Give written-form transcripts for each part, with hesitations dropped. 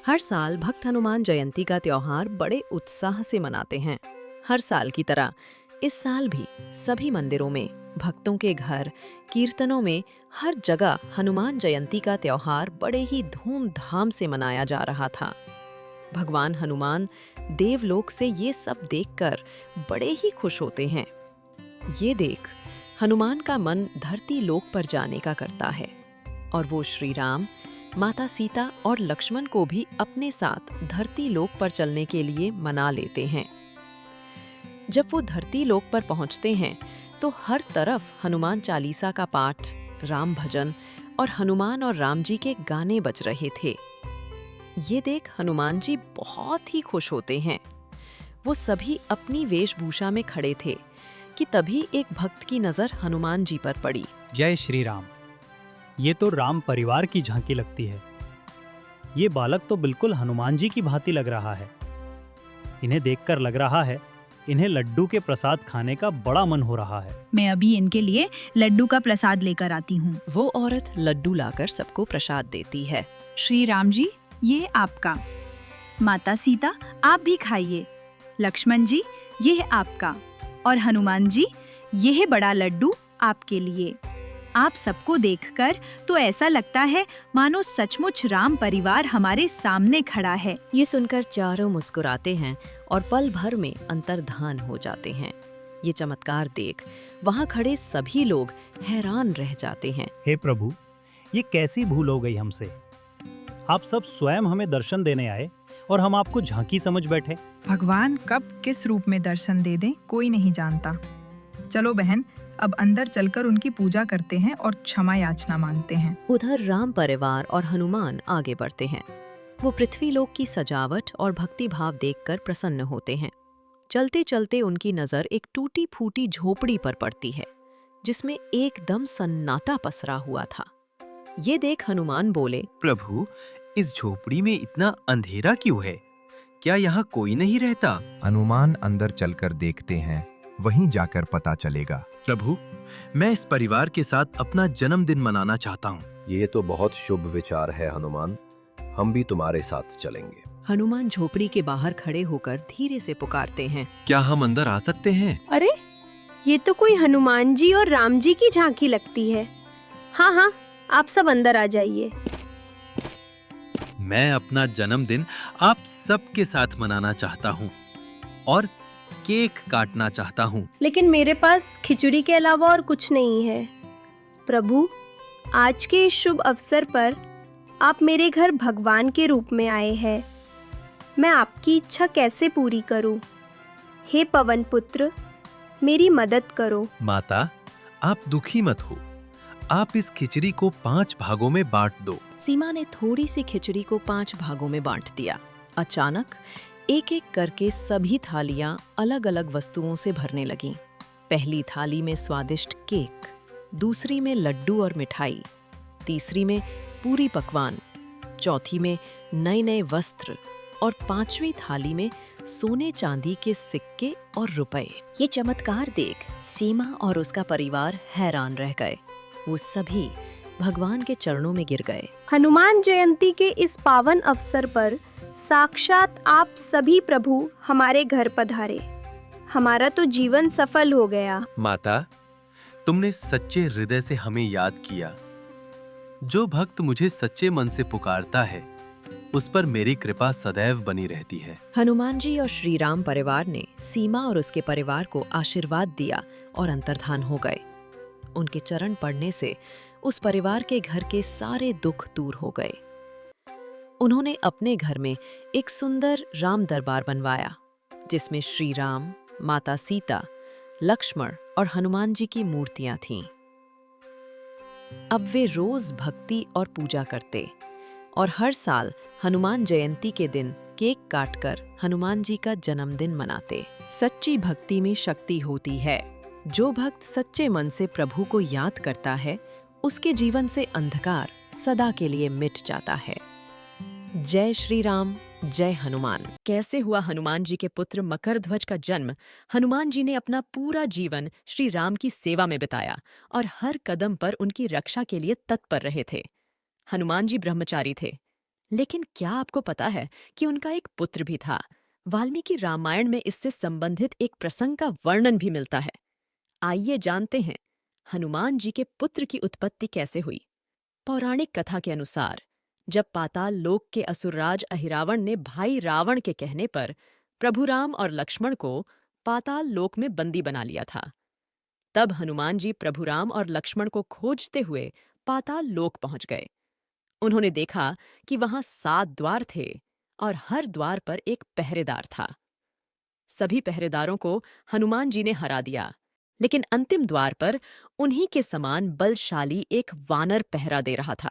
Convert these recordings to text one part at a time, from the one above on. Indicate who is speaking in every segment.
Speaker 1: हर साल भक्त हनुमान जयंती का त्योहार बड़े उत्साह से मनाते हैं। हर साल की तरह इस साल भी सभी मंदिरों में, भक्तों के घर, कीर्तनों में, हर जगह हनुमान जयंती का त्योहार बड़े ही धूमधाम से मनाया जा रहा था। भगवान हनुमान देवलोक से ये सब देखकर बड़े ही खुश होते हैं। ये देख हनुमान का मन धरती लोक पर जाने का करता है और वो श्री राम, माता सीता और लक्ष्मण को भी अपने साथ धरती लोक पर चलने के लिए मना लेते हैं। जब वो धरती लोक पर पहुंचते हैं तो हर तरफ हनुमान चालीसा का पाठ, राम भजन और हनुमान और राम जी के गाने बज रहे थे। ये देख हनुमान जी बहुत ही खुश होते हैं। वो सभी अपनी वेशभूषा में खड़े थे कि तभी एक भक्त की नजर हनुमान जी पर पड़ी।
Speaker 2: जय श्री राम। ये तो राम परिवार की झांकी लगती है। ये बालक तो बिल्कुल हनुमान जी की भांति लग रहा है। इन्हें देखकर लग रहा है इन्हें लड्डू के प्रसाद खाने का बड़ा मन हो रहा है।
Speaker 3: मैं अभी इनके लिए लड्डू का प्रसाद लेकर आती हूँ।
Speaker 1: वो औरत लड्डू लाकर सबको प्रसाद देती है।
Speaker 3: श्री राम जी, ये आपका। माता सीता, आप भी खाइए। लक्ष्मण जी, ये है आपका। और हनुमान जी, ये है बड़ा लड्डू आपके लिए। आप सबको देखकर तो ऐसा लगता है मानो सचमुच राम परिवार हमारे सामने खड़ा है।
Speaker 1: ये सुनकर चारों मुस्कुराते हैं और पल भर में अंतर्धान हो जाते हैं। ये चमत्कार देख वहाँ खड़े सभी लोग हैरान रह जाते हैं।
Speaker 2: हे प्रभु, ये कैसी भूल हो गई हमसे। आप सब स्वयं हमें दर्शन देने आए और हम आपको झांकी समझ बैठे।
Speaker 4: भगवान कब किस रूप में दर्शन दे दें कोई नहीं जानता। चलो बहन, अब अंदर चलकर उनकी पूजा करते हैं और क्षमा याचना मांगते हैं।
Speaker 1: उधर राम परिवार और हनुमान आगे बढ़ते हैं। वो पृथ्वी लोक की सजावट और भक्ति भाव देखकर प्रसन्न होते हैं। चलते चलते उनकी नजर एक टूटी फूटी झोपड़ी पर पड़ती है जिसमें एकदम सन्नाटा पसरा हुआ था। ये देख हनुमान बोले,
Speaker 5: प्रभु, इस झोपड़ी में इतना अंधेरा क्यों है? क्या यहाँ कोई नहीं रहता?
Speaker 6: हनुमान अंदर चलकर देखते हैं, वहीं जाकर पता चलेगा।
Speaker 5: प्रभु, मैं इस परिवार के साथ अपना जन्मदिन मनाना चाहता हूँ।
Speaker 7: ये तो बहुत शुभ विचार है हनुमान, हम भी तुम्हारे साथ चलेंगे।
Speaker 1: हनुमान झोपड़ी के बाहर खड़े होकर धीरे से पुकारते हैं,
Speaker 5: क्या हम अंदर आ सकते हैं?
Speaker 8: अरे, ये तो कोई हनुमान जी और राम जी की झांकी लगती है। हाँ हाँ, आप सब अंदर आ जाइए।
Speaker 5: मैं अपना जन्मदिन आप सबके साथ मनाना चाहता हूँ और केक काटना चाहता हूँ।
Speaker 8: लेकिन मेरे पास खिचड़ी के अलावा और कुछ नहीं है। प्रभु, आज के इस शुभ अवसर पर आप मेरे घर भगवान के रूप में आए हैं। मैं आपकी इच्छा कैसे पूरी करूं? हे पवन पुत्र, मेरी मदद करो।
Speaker 5: माता, आप दुखी मत हो। आप इस खिचड़ी को 5 भागों में बांट दो।
Speaker 1: सीमा ने थोड़ी सी खिचड़ी को 5 भागों में बांट दिया। अचानक एक एक करके सभी थालियां अलग अलग वस्तुओं से भरने लगीं। पहली थाली में स्वादिष्ट केक, दूसरी में लड्डू और मिठाई, तीसरी में पूरी पकवान, चौथी में नए नए वस्त्र और 5वीं थाली में सोने चांदी के सिक्के और रुपए। ये चमत्कार देख सीमा और उसका परिवार हैरान रह गए। वो सभी भगवान के चरणों में गिर गए।
Speaker 8: हनुमान जयंती के इस पावन अवसर पर साक्षात आप सभी प्रभु हमारे घर पधारे। हमारा तो जीवन सफल हो गया।
Speaker 5: माता, तुमने सच्चे हृदय से हमें याद किया। जो भक्त मुझे सच्चे मन से पुकारता है उस पर मेरी कृपा सदैव बनी रहती है।
Speaker 1: हनुमान जी और श्री राम परिवार ने सीमा और उसके परिवार को आशीर्वाद दिया और अंतर्धान हो गए। उनके चरण पड़ने से उस परिवार के घर के सारे दुख दूर हो गए। उन्होंने अपने घर में एक सुंदर राम दरबार बनवाया जिसमें श्री राम, माता सीता, लक्ष्मण और हनुमान जी की मूर्तियां थीं। अब वे रोज भक्ति और पूजा करते और हर साल हनुमान जयंती के दिन केक काटकर हनुमान जी का जन्मदिन मनाते। सच्ची भक्ति में शक्ति होती है। जो भक्त सच्चे मन से प्रभु को याद करता है उसके जीवन से अंधकार सदा के लिए मिट जाता है। जय श्री राम, जय हनुमान। कैसे हुआ हनुमान जी के पुत्र मकरध्वज का जन्म? हनुमान जी ने अपना पूरा जीवन श्री राम की सेवा में बिताया और हर कदम पर उनकी रक्षा के लिए तत्पर रहे थे। हनुमान जी ब्रह्मचारी थे, लेकिन क्या आपको पता है कि उनका एक पुत्र भी था? वाल्मीकि रामायण में इससे संबंधित एक प्रसंग का वर्णन भी मिलता है। आइए जानते हैं हनुमान जी के पुत्र की उत्पत्ति कैसे हुई। पौराणिक कथा के अनुसार जब पाताल लोक के असुरराज अहिरावण ने भाई रावण के कहने पर प्रभु राम और लक्ष्मण को पाताल लोक में बंदी बना लिया था, तब हनुमान जी प्रभु राम और लक्ष्मण को खोजते हुए पाताल लोक पहुंच गए। उन्होंने देखा कि वहां 7 द्वार थे और हर द्वार पर एक पहरेदार था। सभी पहरेदारों को हनुमान जी ने हरा दिया, लेकिन अंतिम द्वार पर उन्हीं के समान बलशाली एक वानर पहरा दे रहा था।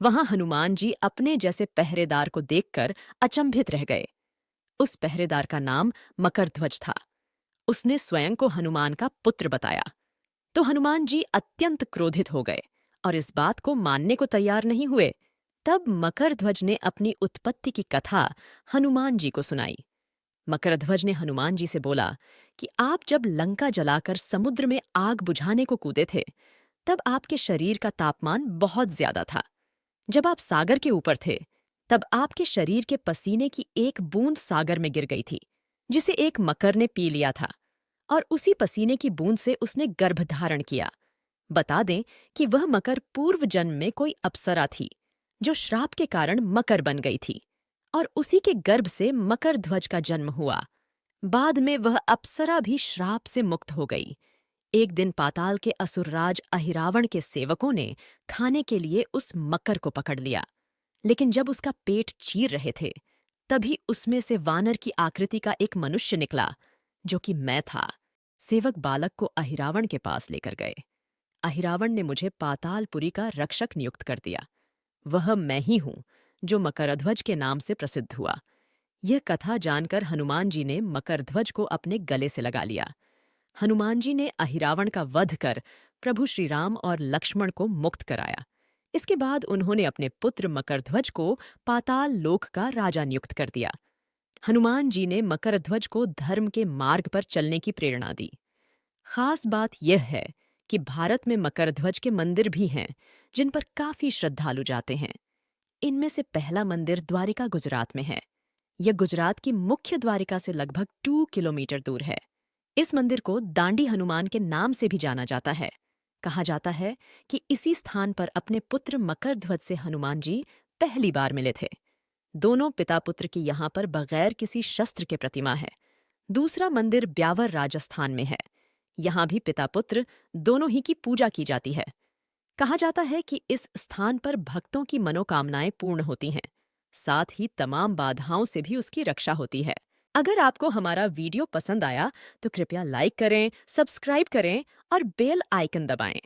Speaker 1: वहां हनुमान जी अपने जैसे पहरेदार को देखकर अचंभित रह गए। उस पहरेदार का नाम मकरध्वज था। उसने स्वयं को हनुमान का पुत्र बताया, तो हनुमान जी अत्यंत क्रोधित हो गए और इस बात को मानने को तैयार नहीं हुए। तब मकरध्वज ने अपनी उत्पत्ति की कथा हनुमान जी को सुनाई। मकरध्वज ने हनुमान जी से बोला कि आप जब लंका जलाकर समुद्र में आग बुझाने को कूदे थे, तब आपके शरीर का तापमान बहुत ज्यादा था। जब आप सागर के ऊपर थे, तब आपके शरीर के पसीने की एक बूंद सागर में गिर गई थी, जिसे एक मकर ने पी लिया था और उसी पसीने की बूंद से उसने गर्भ धारण किया। बता दें कि वह मकर पूर्व जन्म में कोई अप्सरा थी, जो श्राप के कारण मकर बन गई थी और उसी के गर्भ से मकरध्वज का जन्म हुआ। बाद में वह अप्सरा भी श्राप से मुक्त हो गई। एक दिन पाताल के असुरराज अहिरावण के सेवकों ने खाने के लिए उस मकर को पकड़ लिया, लेकिन जब उसका पेट चीर रहे थे, तभी उसमें से वानर की आकृति का एक मनुष्य निकला, जो कि मैं था। सेवक बालक को अहिरावण के पास लेकर गए। अहिरावण ने मुझे पातालपुरी का रक्षक नियुक्त कर दिया। वह मैं ही हूं जो मकरध्वज के नाम से प्रसिद्ध हुआ। यह कथा जानकर हनुमान जी ने मकरध्वज को अपने गले से लगा लिया। हनुमान जी ने अहिरावण का वध कर प्रभु श्री राम और लक्ष्मण को मुक्त कराया। इसके बाद उन्होंने अपने पुत्र मकरध्वज को पाताल लोक का राजा नियुक्त कर दिया। हनुमान जी ने मकरध्वज को धर्म के मार्ग पर चलने की प्रेरणा दी। खास बात यह है कि भारत में मकरध्वज के मंदिर भी हैं, जिन पर काफी श्रद्धालु जाते हैं। इनमें से पहला मंदिर द्वारिका, गुजरात में है। यह गुजरात की मुख्य द्वारिका से लगभग 2 किलोमीटर दूर है। इस मंदिर को दांडी हनुमान के नाम से भी जाना जाता है। कहा जाता है कि इसी स्थान पर अपने पुत्र मकरध्वज से हनुमान जी पहली बार मिले थे। दोनों पिता पुत्र की यहाँ पर बगैर किसी शस्त्र के प्रतिमा है। दूसरा मंदिर ब्यावर, राजस्थान में है। यहाँ भी पिता पुत्र दोनों ही की पूजा की जाती है। कहा जाता है कि इस स्थान पर भक्तों की मनोकामनाएं पूर्ण होती हैं, साथ ही तमाम बाधाओं से भी उसकी रक्षा होती है। अगर आपको हमारा वीडियो पसंद आया तो कृपया लाइक करें, सब्सक्राइब करें और बेल आइकन दबाएं